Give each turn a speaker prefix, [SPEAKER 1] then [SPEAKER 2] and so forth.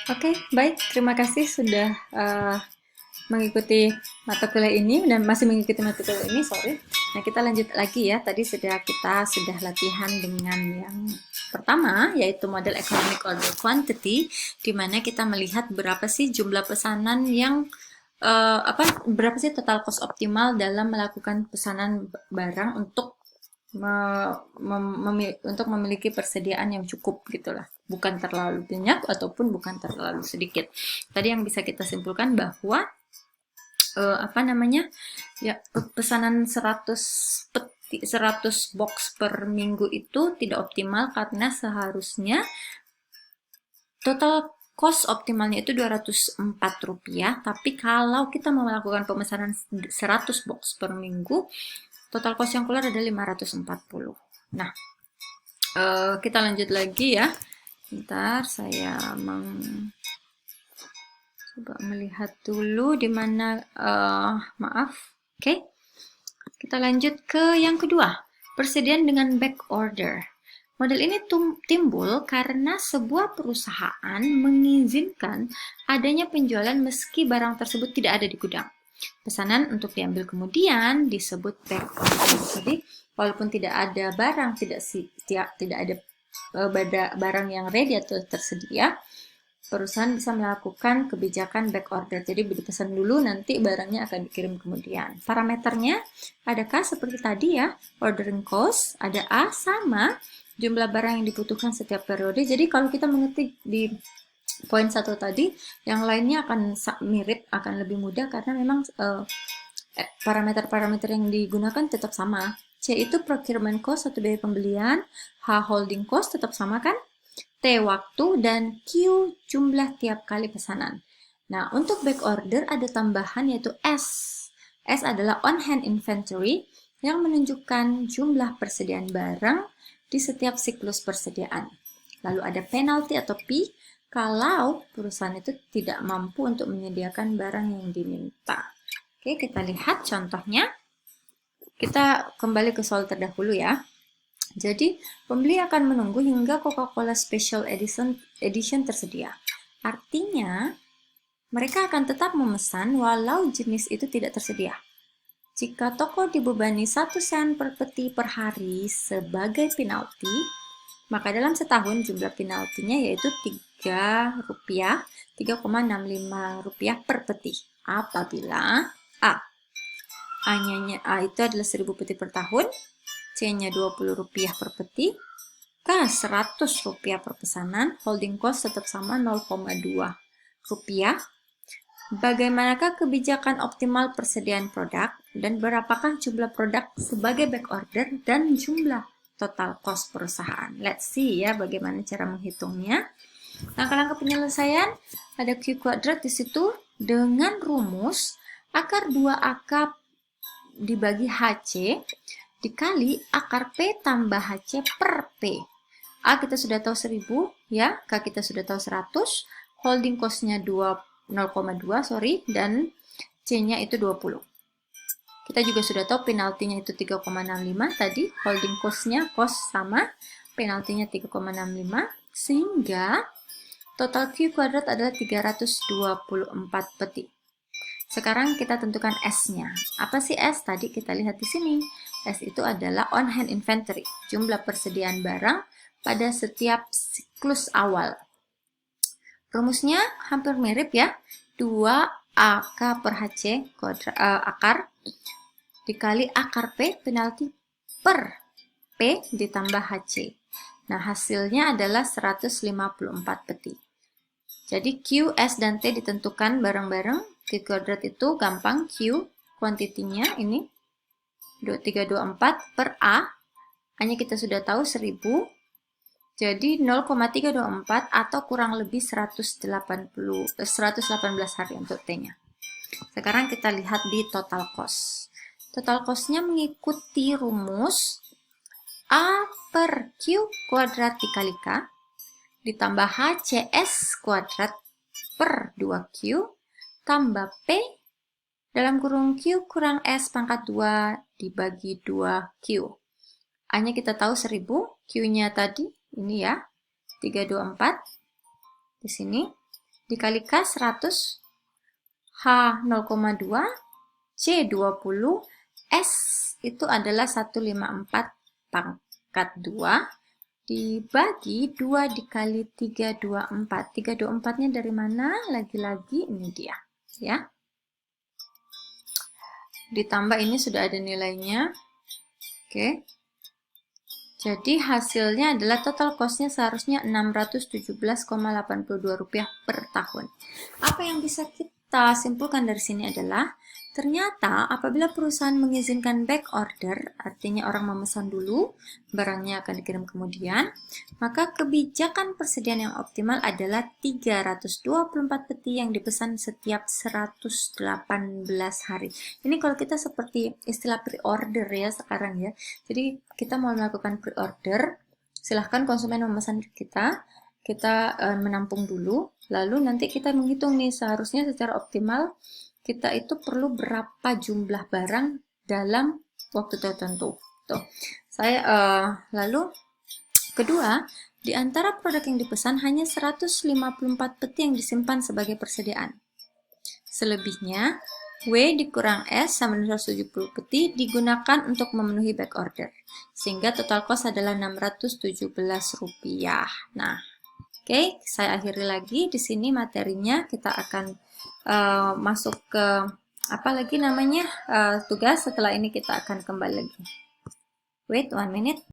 [SPEAKER 1] Oke, baik. Terima kasih sudah mengikuti mata kuliah ini dan masih mengikuti mata kuliah ini, sorry. Nah, kita lanjut lagi ya. Tadi kita sudah latihan dengan yang pertama, yaitu model economic order quantity, di mana kita melihat berapa sih jumlah pesanan yang berapa sih total cost optimal dalam melakukan pesanan barang untuk untuk memiliki persediaan yang cukup gitulah, bukan terlalu banyak ataupun bukan terlalu sedikit. Tadi yang bisa kita simpulkan bahwa apa namanya ya, pesanan 100 peti 100 box per minggu itu tidak optimal karena seharusnya total cost optimalnya itu Rp204, tapi kalau kita mau melakukan pemesanan 100 box per minggu, total cost yang keluar adalah 540. Nah, kita lanjut lagi ya. Bentar, saya coba melihat dulu di mana, maaf. Oke, kita lanjut ke yang kedua, persediaan dengan back order. Model ini timbul karena sebuah perusahaan mengizinkan adanya penjualan meski barang tersebut tidak ada di gudang. Pesanan untuk diambil kemudian disebut back order. Jadi, walaupun tidak ada barang, tidak ada barang yang ready atau tersedia, perusahaan bisa melakukan kebijakan back order. Jadi dipesan dulu, nanti barangnya akan dikirim kemudian. Parameternya adakah seperti tadi ya, ordering cost, ada A sama jumlah barang yang dibutuhkan setiap periode. Jadi kalau kita mengetik di poin 1 tadi, yang lainnya akan mirip, akan lebih mudah karena memang parameter-parameter yang digunakan tetap sama. C itu procurement cost atau biaya pembelian, H holding cost tetap sama kan? T waktu, dan Q jumlah tiap kali pesanan. Nah, untuk back order ada tambahan yaitu S. S adalah on hand inventory yang menunjukkan jumlah persediaan barang di setiap siklus persediaan. Lalu ada penalty atau P kalau perusahaan itu tidak mampu untuk menyediakan barang yang diminta. Oke, kita lihat contohnya. Kita kembali ke soal terdahulu ya. Jadi, pembeli akan menunggu hingga Coca-Cola Special Edition tersedia. Artinya, mereka akan tetap memesan walau jenis itu tidak tersedia. Jika toko dibebani 1 sen per peti per hari sebagai penalti, maka dalam setahun jumlah penaltinya yaitu Rp3, 3,65 per peti. Apabila A itu adalah 1.000 peti per tahun, C-nya Rp20 per peti, K Rp100 per pesanan, holding cost tetap sama Rp0,2. Bagaimanakah kebijakan optimal persediaan produk dan berapakah jumlah produk sebagai back order dan jumlah total cost perusahaan? Let's see ya bagaimana cara menghitungnya. Langkah-langkah penyelesaian ada Q kuadrat di situ dengan rumus akar 2AK dibagi HC dikali akar P tambah HC per P. A kita sudah tahu 1000 ya, K kita sudah tahu 100, holding cost-nya 0,2 dan C-nya itu 20. Kita juga sudah tahu penaltinya itu 3,65 tadi, holding cost-nya cost sama, penaltinya 3,65, sehingga total Q kuadrat adalah 324 peti. Sekarang kita tentukan S-nya. Apa sih S? Tadi kita lihat di sini. S itu adalah on-hand inventory, jumlah persediaan barang pada setiap siklus awal. Rumusnya hampir mirip ya. 2AK per HC akar dikali akar P penalti per P ditambah HC. Nah, hasilnya adalah 154 peti. Jadi Q, S, dan T ditentukan bareng-bareng. Q kuadrat itu gampang, Q kuantitinya ini 324 per A. A-nya kita sudah tahu 1000. Jadi 0,324 atau kurang lebih 118 hari untuk T-nya. Sekarang kita lihat di total cost. Total cost-nya mengikuti rumus A per Q kuadrat dikali K ditambah HCS kuadrat per 2Q tambah P dalam kurung Q kurang S pangkat 2 dibagi 2Q. A-nya kita tahu 1000, Q-nya tadi ini ya, 324 di sini. dikalikan 100, H 0,2, C 20, S itu adalah 154 pangkat 2, dibagi 2 dikali 324. 324-nya dari mana? Lagi-lagi ini dia, ya. Ditambah ini sudah ada nilainya. Oke. Jadi hasilnya adalah total cost-nya seharusnya Rp617,82 per tahun. Apa yang bisa kita simpulkan dari sini adalah ternyata apabila perusahaan mengizinkan back order, artinya orang memesan dulu, barangnya akan dikirim kemudian, maka kebijakan persediaan yang optimal adalah 324 peti yang dipesan setiap 118 hari. Ini kalau kita seperti istilah pre-order ya sekarang ya. Jadi kita mau melakukan pre-order, silahkan konsumen memesan kita menampung dulu, lalu nanti kita menghitung nih seharusnya secara optimal kita itu perlu berapa jumlah barang dalam waktu tertentu. Tuh, lalu kedua, di antara produk yang dipesan hanya 154 peti yang disimpan sebagai persediaan. Selebihnya, W dikurang S sama dengan 170 peti digunakan untuk memenuhi back order. Sehingga total cost adalah Rp617. Nah, oke, saya akhiri lagi. Di sini materinya kita akan masuk ke apa lagi namanya tugas. Setelah ini kita akan kembali lagi. Wait 1 minute.